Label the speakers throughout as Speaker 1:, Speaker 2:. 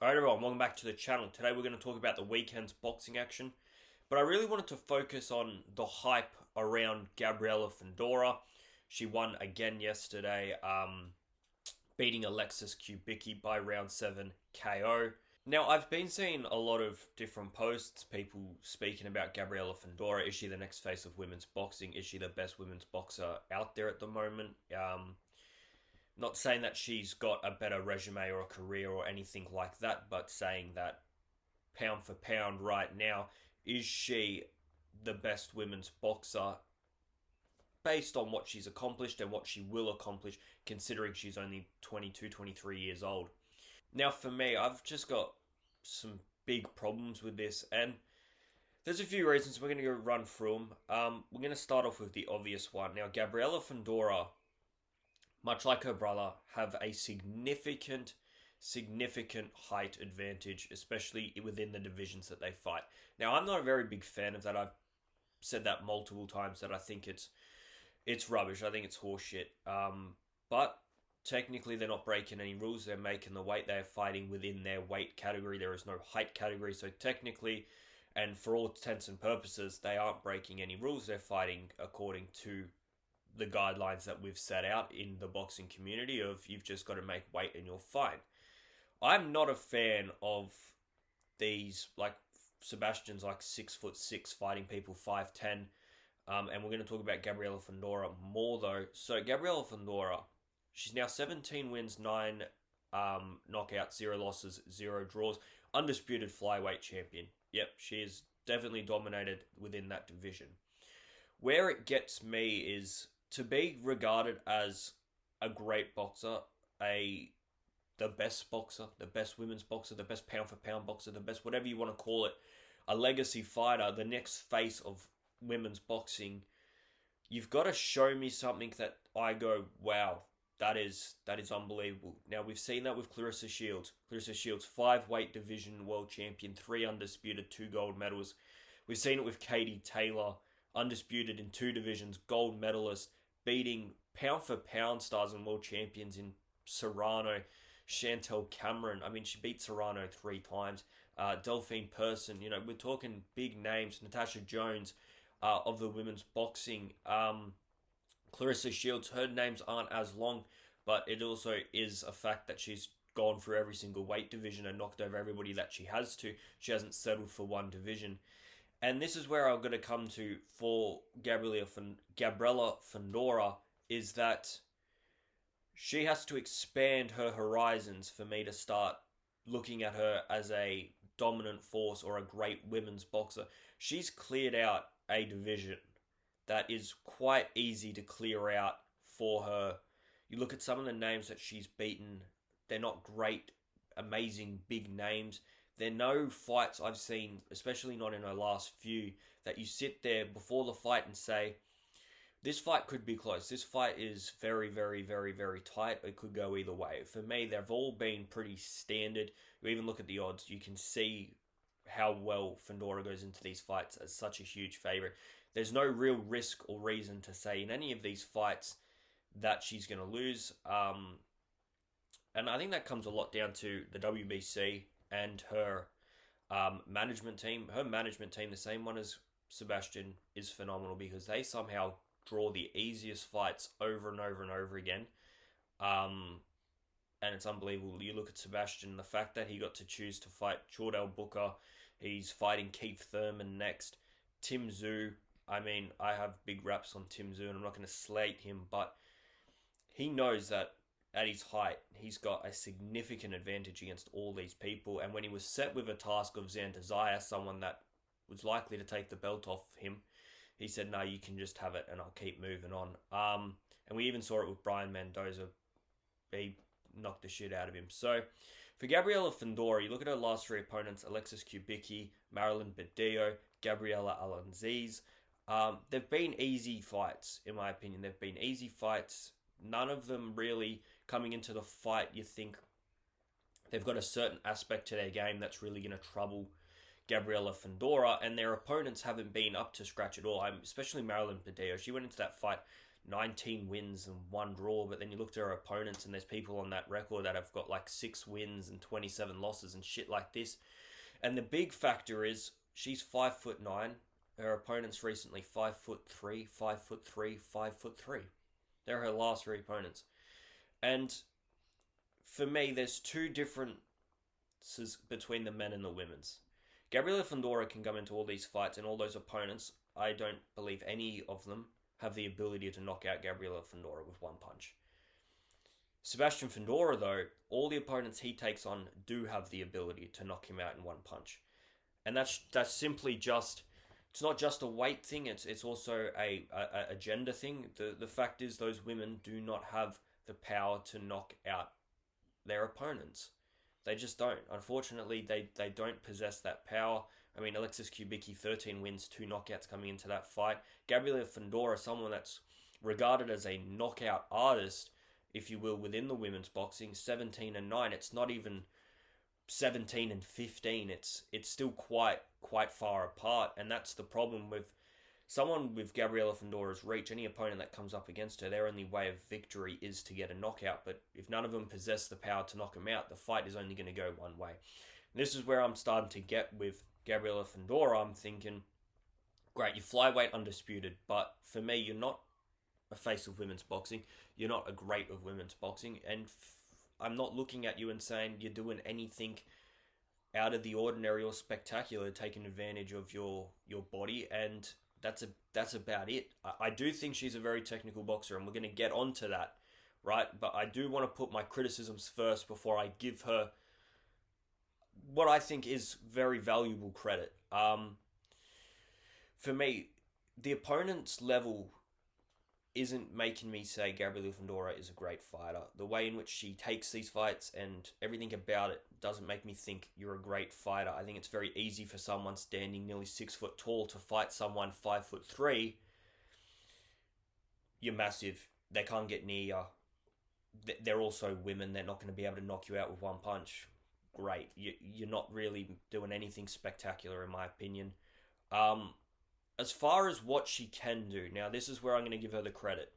Speaker 1: Alright everyone, welcome back to the channel. Today we're going to talk about the weekend's boxing action. But I really wanted to focus on the hype around Gabriela Fundora. She won again yesterday, beating Alexis Kubicki by round 7 KO. Now, I've been seeing a lot of different posts, people speaking about Gabriela Fundora. Is she the next face of women's boxing? Is she the best women's boxer out there at the moment? Not saying that she's got a better resume or a career or anything like that, but saying that pound for pound right now, is she the best women's boxer based on what she's accomplished and what she will accomplish, considering she's only 22, 23 years old? Now, for me, I've just got some big problems with this, and there's a few reasons. We're going to go run through them. We're going to start off with the obvious one. Now, Gabriela Fundora, much like her brother, have a significant height advantage, especially within the divisions that they fight. Now, I'm not a very big fan of that. I've said that multiple times that I think it's rubbish. I think it's horseshit. But technically, they're not breaking any rules. They're making the weight. They're fighting within their weight category. There is no height category. So technically, and for all intents and purposes, they aren't breaking any rules. They're fighting according to the guidelines that we've set out in the boxing community of you've just got to make weight and you're fine. I'm not a fan of these, like, Sebastian's like 6'6" fighting people 5'10", and we're going to talk about Gabriela Fundora more though. So Gabriela Fundora, she's now 17 wins, 9 knockouts, 0 losses, 0 draws, undisputed flyweight champion. Yep, she is definitely dominated within that division. Where it gets me is to be regarded as a great boxer, the best boxer, the best women's boxer, the best pound for pound boxer, the best whatever you want to call it, a legacy fighter, the next face of women's boxing. You've got to show me something that I go, wow, that is unbelievable. Now, we've seen that with Clarissa Shields. Clarissa Shields, 5-weight division world champion, 3 undisputed, 2 gold medals. We've seen it with Katie Taylor, undisputed in 2 divisions, gold medalist, beating pound for pound stars and world champions in Serrano, Chantel Cameron. I mean, she beat Serrano 3 times. Delphine Person, we're talking big names. Natasha Jones of the women's boxing. Clarissa Shields, her names aren't as long, but it also is a fact that she's gone through every single weight division and knocked over everybody that she has to. She hasn't settled for one division. And this is where I'm going to come to for Gabriela Fundora, is that she has to expand her horizons for me to start looking at her as a dominant force or a great women's boxer. She's cleared out a division that is quite easy to clear out for her. You look at some of the names that she's beaten, they're not great, amazing, big names. There are no fights I've seen, especially not in her last few, that you sit there before the fight and say, this fight could be close. This fight is very, very, very, very tight. It could go either way. For me, they've all been pretty standard. You even look at the odds, you can see how well Fundora goes into these fights as such a huge favorite. There's no real risk or reason to say in any of these fights that she's going to lose. And I think that comes a lot down to the WBC and her management team. Her management team, the same one as Sebastian, is phenomenal because they somehow draw the easiest fights over and over and over again. And it's unbelievable. You look at Sebastian, the fact that he got to choose to fight Jordell Booker. He's fighting Keith Thurman next. Tim Tszyu. I mean, I have big raps on Tim Tszyu, and I'm not going to slate him, but he knows that at his height, he's got a significant advantage against all these people. And when he was set with a task of Xander Zayas, someone that was likely to take the belt off him, he said, no, you can just have it and I'll keep moving on. And we even saw it with Brian Mendoza. He knocked the shit out of him. So for Gabriela Fundora, you look at her last 3 opponents, Alexis Kubicki, Marilyn Badillo, Gabriela Alanziz. They've been easy fights, in my opinion. They've been easy fights. None of them really coming into the fight, you think they've got a certain aspect to their game that's really going to trouble Gabriela Fundora, and their opponents haven't been up to scratch at all. Especially Marilyn Badillo. She went into that fight 19 wins and 1 draw, but then you look at her opponents and there's people on that record that have got like 6 wins and 27 losses and shit like this. And the big factor is she's 5'9". Her opponents recently 5'3", 5'3", 5'3". They're her last 3 opponents. And for me, there's 2 differences between the men and the women's. Gabriela Fundora can come into all these fights and all those opponents, I don't believe any of them have the ability to knock out Gabriela Fundora with 1 punch. Sebastian Fundora, though, all the opponents he takes on do have the ability to knock him out in 1 punch. And that's simply just, it's not just a weight thing, it's also a gender thing. The fact is those women do not have the power to knock out their opponents. They just don't. Unfortunately, they don't possess that power. I mean, Alexis Kubicki, 13 wins, 2 knockouts coming into that fight. Gabriela Fundora, someone that's regarded as a knockout artist, if you will, within the women's boxing, 17-9. It's not even 17-15. It's still quite far apart, and that's the problem with someone with Gabriela Fundora's reach. Any opponent that comes up against her, their only way of victory is to get a knockout. But if none of them possess the power to knock them out, the fight is only going to go one way. And this is where I'm starting to get with Gabriela Fundora. I'm thinking, great, you flyweight undisputed, but for me, you're not a face of women's boxing. You're not a great of women's boxing, and I'm not looking at you and saying you're doing anything out of the ordinary or spectacular, taking advantage of your body, and that's about it. I do think she's a very technical boxer, and we're going to get onto that, right? But I do want to put my criticisms first before I give her what I think is very valuable credit. For me, the opponent's level isn't making me say Gabriela Fundora is a great fighter. The way in which she takes these fights and everything about it doesn't make me think you're a great fighter. I think it's very easy for someone standing nearly 6 foot tall to fight someone 5'3". You're massive. They can't get near you. They're also women. They're not going to be able to knock you out with 1 punch. Great. You're not really doing anything spectacular, in my opinion. As far as what she can do, now this is where I'm going to give her the credit.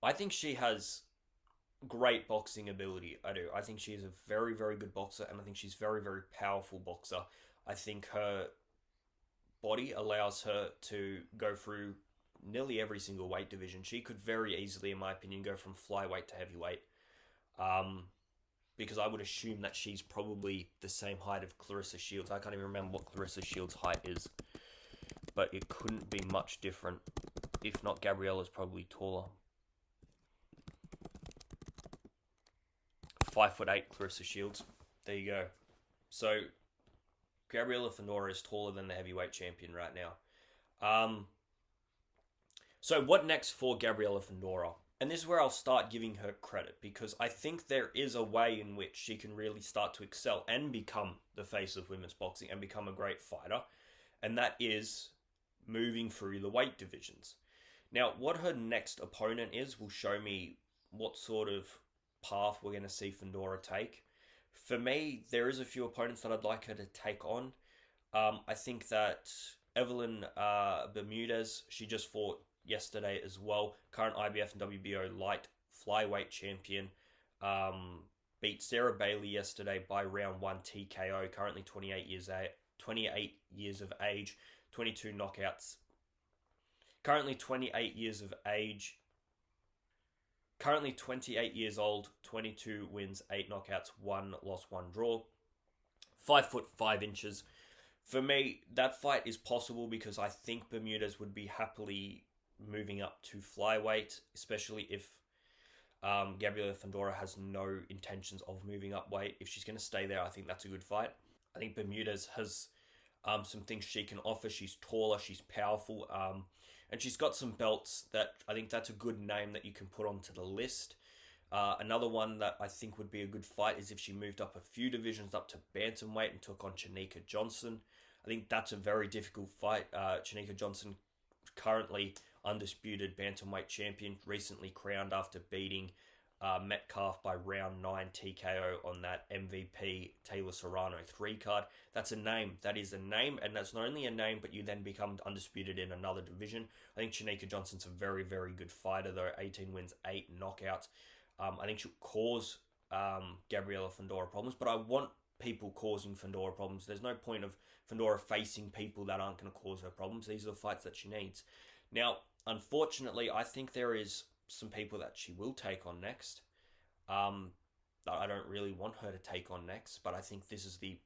Speaker 1: I think she has great boxing ability. I do. I think she's a very, very good boxer, and I think she's very, very powerful boxer. I think her body allows her to go through nearly every single weight division. She could very easily, in my opinion, go from flyweight to heavyweight. Because I would assume that she's probably the same height of Clarissa Shields. I can't even remember what Clarissa Shields' height is, but it couldn't be much different. If not, Gabriela's probably taller. 5'8", Clarissa Shields. There you go. So, Gabriela Fundora is taller than the heavyweight champion right now. So what next for Gabriela Fundora? And this is where I'll start giving her credit, because I think there is a way in which she can really start to excel and become the face of women's boxing and become a great fighter. And that is moving through the weight divisions. Now, what her next opponent is will show me what sort of path we're going to see Fundora take. For me, there is a few opponents that I'd like her to take on. I think that Evelyn Bermudez, she just fought yesterday as well. Current IBF and WBO light flyweight champion. Beat Sarah Bailey yesterday by round 1 TKO. Currently 28 years of age, 22 knockouts. Currently 28 years of age. Currently 28 years old, 22 wins, 8 knockouts, 1 loss, 1 draw. 5 foot 5 inches. For me, that fight is possible because I think Bermudez would be happily moving up to flyweight, especially if Gabriela Fundora has no intentions of moving up weight. If she's going to stay there, I think that's a good fight. I think Bermudez has some things she can offer. She's taller, she's powerful, and she's got some belts that I think that's a good name that you can put onto the list. Another one that I think would be a good fight is if she moved up a few divisions up to bantamweight and took on Chanika Johnson. I think that's a very difficult fight. Chanika Johnson, currently undisputed bantamweight champion, recently crowned after beating Metcalf by round 9 TKO on that MVP Taylor Serrano 3 card. That's a name. That is a name, and that's not only a name, but you then become undisputed in another division. I think Shanika Johnson's a very, very good fighter, though. 18 wins, 8 knockouts. I think she'll cause Gabriela Fundora problems, but I want people causing Fundora problems. There's no point of Fundora facing people that aren't going to cause her problems. These are the fights that she needs. Now, unfortunately, I think there is some people that she will take on next. That I don't really want her to take on next, but I think this is the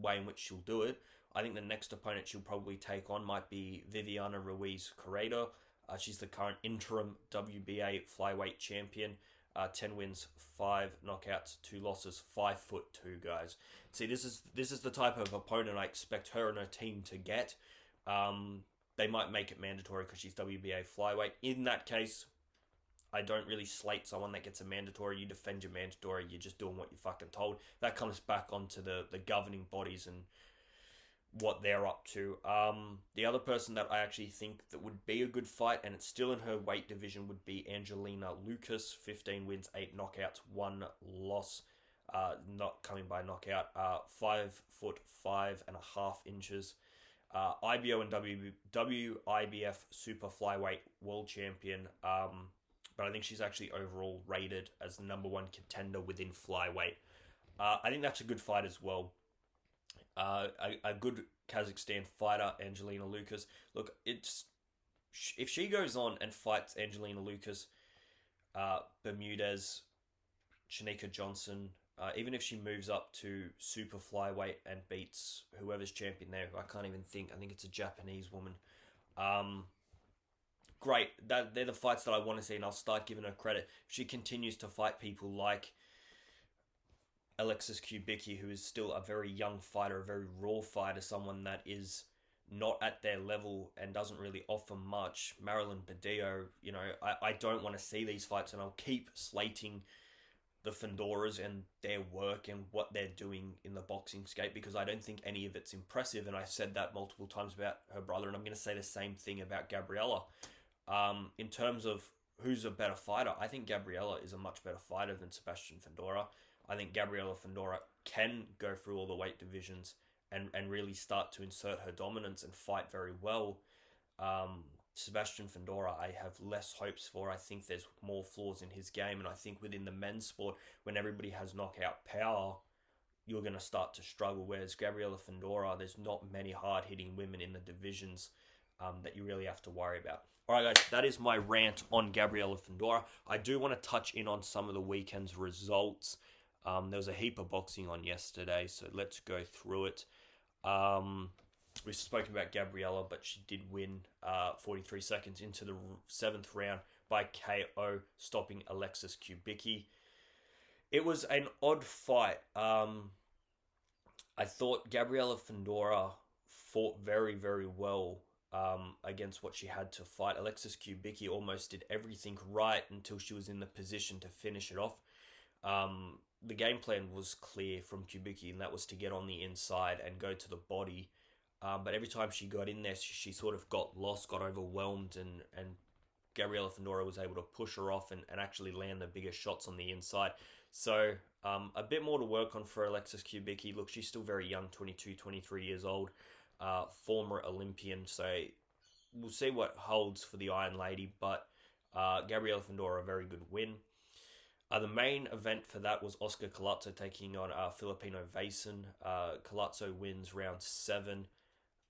Speaker 1: way in which she'll do it. I think the next opponent she'll probably take on might be Viviana Ruiz Corredo. She's the current interim WBA flyweight champion. 10 wins, 5 knockouts, 2 losses, 5'2", guys. See, this is the type of opponent I expect her and her team to get. They might make it mandatory because she's WBA flyweight. In that case, I don't really slate someone that gets a mandatory. You defend your mandatory. You're just doing what you're fucking told. That comes back onto the governing bodies and what they're up to. The other person that I actually think that would be a good fight, and it's still in her weight division, would be Angelina Lucas. 15 wins, 8 knockouts, 1 loss. Not coming by knockout. 5'5.5" IBO and WIBF Super Flyweight World Champion. But I think she's actually overall rated as the number 1 contender within flyweight. I think that's a good fight as well. A good Kazakhstan fighter, Angelina Lucas. Look, if she goes on and fights Angelina Lucas, Bermudez, Shanika Johnson, even if she moves up to super flyweight and beats whoever's champion there, I can't even think. I think it's a Japanese woman. Great. They're the fights that I want to see, and I'll start giving her credit. If she continues to fight people like Alexis Kubicki, who is still a very young fighter, a very raw fighter, someone that is not at their level and doesn't really offer much. Marilyn Badillo, I don't want to see these fights, and I'll keep slating the Fundoras and their work and what they're doing in the boxing scape because I don't think any of it's impressive, and I've said that multiple times about her brother, and I'm going to say the same thing about Gabriela. In terms of who's a better fighter, I think Gabriela is a much better fighter than Sebastian Fundora. I think Gabriela Fundora can go through all the weight divisions and really start to insert her dominance and fight very well. Sebastian Fundora, I have less hopes for. I think there's more flaws in his game, and I think within the men's sport, when everybody has knockout power, you're going to start to struggle, whereas Gabriela Fundora, there's not many hard-hitting women in the divisions that you really have to worry about. All right, guys, that is my rant on Gabriela Fundora. I do want to touch in on some of the weekend's results. There was a heap of boxing on yesterday, so let's go through it. We've spoken about Gabriela, but she did win 43 seconds into the 7th round by KO, stopping Alexis Kubicki. It was an odd fight. I thought Gabriela Fundora fought very, very well against what she had to fight. Alexis Kubicki almost did everything right until she was in the position to finish it off. The game plan was clear from Kubicki, and that was to get on the inside and go to the body. But every time she got in there, she sort of got lost, got overwhelmed, and Gabriela Fundora was able to push her off and actually land the bigger shots on the inside. So a bit more to work on for Alexis Kubicki. Look, she's still very young, 22, 23 years old, former Olympian. So we'll see what holds for the Iron Lady. But Gabriela Fundora, a very good win. The main event for that was Oscar Collazo taking on Filipino Vason. Collazo wins round 7.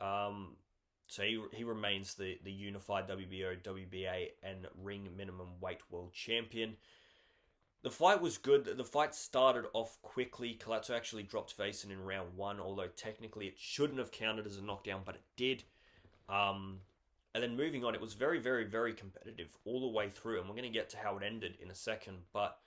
Speaker 1: So he remains the unified WBO, WBA, and ring minimum weight world champion. The fight was good. The fight started off quickly. Collazo actually dropped Vason in round 1, although technically it shouldn't have counted as a knockdown, but it did. And then moving on, it was very, very, very competitive all the way through, and we're going to get to how it ended in a second, but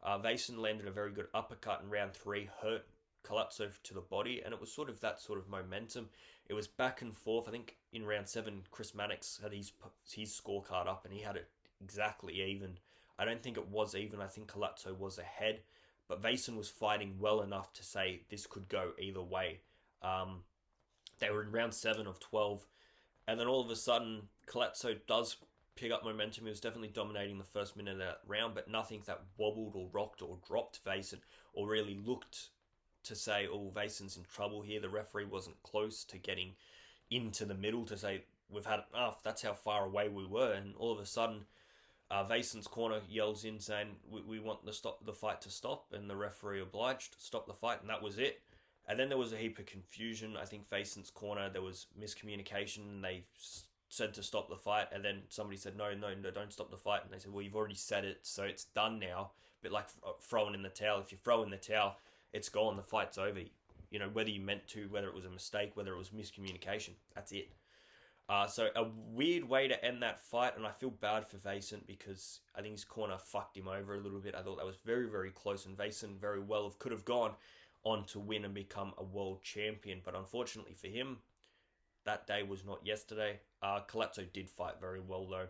Speaker 1: Vason landed a very good uppercut in round 3, hurt Collazo to the body, and it was sort of that sort of momentum. It was back and forth. I think in round 7, Chris Mannix had his scorecard up, and he had it exactly even. I don't think it was even. I think Collazo was ahead, but Vason was fighting well enough to say this could go either way. They were in round 7 of 12, and then all of a sudden, Collazo does pick up momentum. He was definitely dominating the first minute of that round, but nothing that wobbled or rocked or dropped Vason or really looked to say, oh, Vason's in trouble here. The referee wasn't close to getting into the middle to say, we've had enough. That's how far away we were. And all of a sudden, Vason's corner yells in saying, we want the fight to stop. And the referee obliged, stop the fight. And that was it. And then there was a heap of confusion. I think Vason's corner, there was miscommunication. They said to stop the fight, and then somebody said, no, don't stop the fight. And they said, well, you've already said it, so it's done now. A bit like throwing in the towel. If you throw in the towel, it's gone. The fight's over. You know, whether you meant to, whether it was a mistake, whether it was miscommunication, that's it. So a weird way to end that fight, and I feel bad for Vason because I think his corner fucked him over a little bit. I thought that was very, very close, and Vason very well could have gone on to win and become a world champion. But unfortunately for him, that day was not yesterday. Collazo did fight very well, though.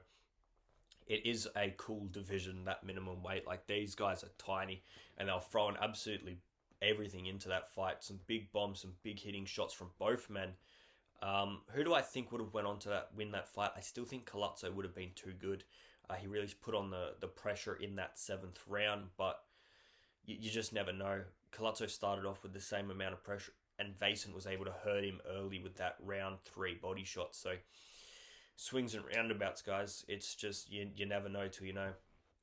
Speaker 1: It is a cool division, that minimum weight. Like, these guys are tiny, and they're throwing absolutely everything into that fight. Some big bombs, some big hitting shots from both men. Who do I think would have went on to win that fight? I still think Collazo would have been too good. He really put on the pressure in that 7th round, but you just never know. Collazo started off with the same amount of pressure, and Vason was able to hurt him early with that round 3 body shot. So, swings and roundabouts, guys. It's just, you never know till you know.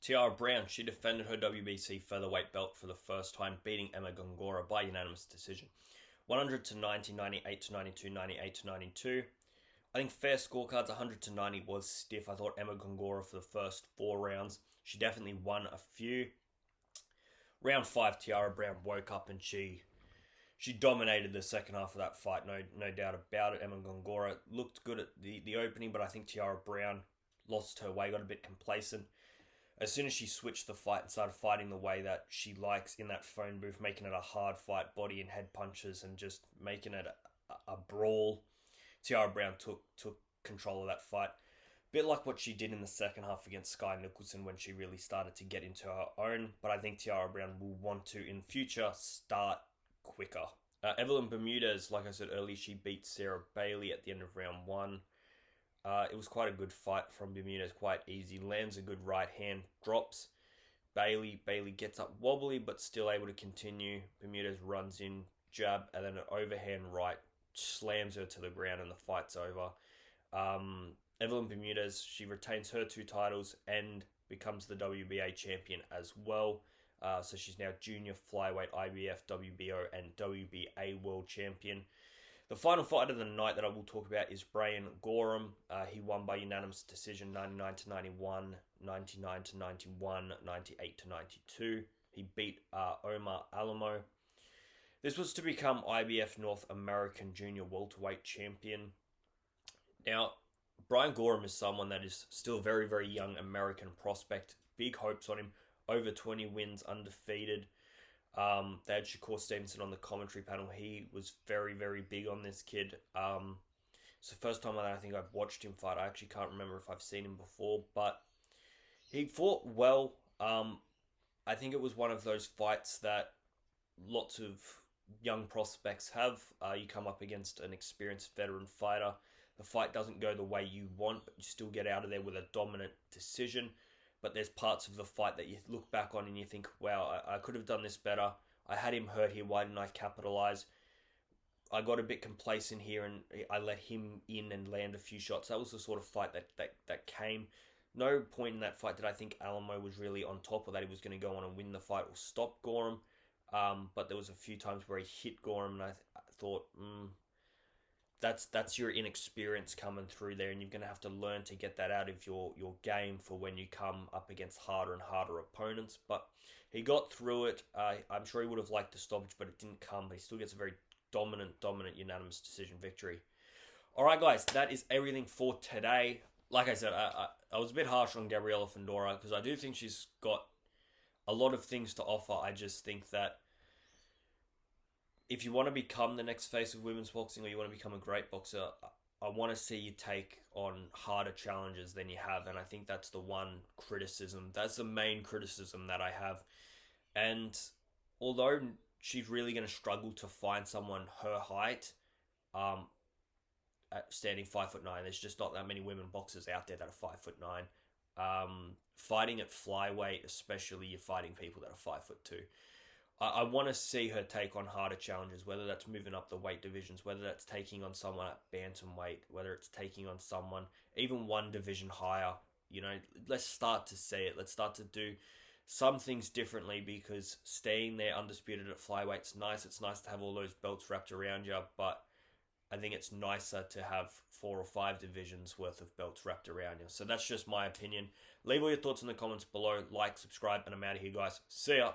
Speaker 1: Tiara Brown, she defended her WBC featherweight belt for the first time, beating Emma Gongora by unanimous decision. 100 to 90, 98 to 92, 98 to 92. I think fair scorecards, 100 to 90 was stiff. I thought Emma Gongora for the first 4 rounds, she definitely won a few. Round 5, Tiara Brown woke up and she dominated the second half of that fight, no doubt about it. Emma Gongora looked good at the opening, but I think Tiara Brown lost her way, got a bit complacent. As soon as she switched the fight and started fighting the way that she likes in that phone booth, making it a hard fight, body and head punches, and just making it a brawl, Tiara Brown took control of that fight. Bit like what she did in the second half against Skye Nicholson when she really started to get into her own, but I think Tiara Brown will want to, in future, start quicker. Evelyn Bermudez, like I said earlier, she beat Sarah Bailey at the end of round 1. It was quite a good fight from Bermudez, quite easy. Lands a good right hand, drops Bailey. Bailey gets up wobbly, but still able to continue. Bermudez runs in, jab, and then an overhand right, slams her to the ground, and the fight's over. Evelyn Bermudez, she retains her 2 titles and becomes the WBA champion as well. So she's now junior flyweight, IBF, WBO, and WBA world champion. The final fight of the night that I will talk about is Brian Gorham. He won by unanimous decision, 99 to 91, 99 to 91, 98 to 92. He beat Omar Alamo. This was to become IBF North American Junior Welterweight Champion. Now, Brian Gorham is someone that is still a very, very young American prospect. Big hopes on him. Over 20 wins, undefeated. They had Shakur Stevenson on the commentary panel. He was very, very big on this kid. It's the first time I think I've watched him fight. I actually can't remember if I've seen him before, but he fought well. I think it was one of those fights that lots of young prospects have. You come up against an experienced veteran fighter. The fight doesn't go the way you want, but you still get out of there with a dominant decision. But there's parts of the fight that you look back on and you think, wow, I could have done this better. I had him hurt here. Why didn't I capitalize? I got a bit complacent here and I let him in and land a few shots. That was the sort of fight that came. No point in that fight did I think Alamo was really on top, or that he was going to go on and win the fight or stop Gorham. But there was a few times where he hit Gorham, and I thought, that's your inexperience coming through there, and you're going to have to learn to get that out of your game for when you come up against harder and harder opponents. But he got through it. I'm sure he would have liked the stoppage, but it didn't come. But he still gets a very dominant unanimous decision victory. All right, guys, that is everything for today. Like I said, I was a bit harsh on Gabriela Fundora because I do think she's got a lot of things to offer. I just think that if you want to become the next face of women's boxing, or you want to become a great boxer, I want to see you take on harder challenges than you have. And I think that's the one criticism. That's the main criticism that I have. And although she's really going to struggle to find someone her height, at standing 5'9", there's just not that many women boxers out there that are 5'9". Fighting at flyweight, especially you're fighting people that are 5'2". I want to see her take on harder challenges, whether that's moving up the weight divisions, whether that's taking on someone at bantamweight, whether it's taking on someone even one division higher. You know, let's start to see it. Let's start to do some things differently, because staying there undisputed at flyweight's nice. It's nice to have all those belts wrapped around you, but I think it's nicer to have 4 or 5 divisions worth of belts wrapped around you. So that's just my opinion. Leave all your thoughts in the comments below. Like, subscribe, and I'm out of here, guys. See ya.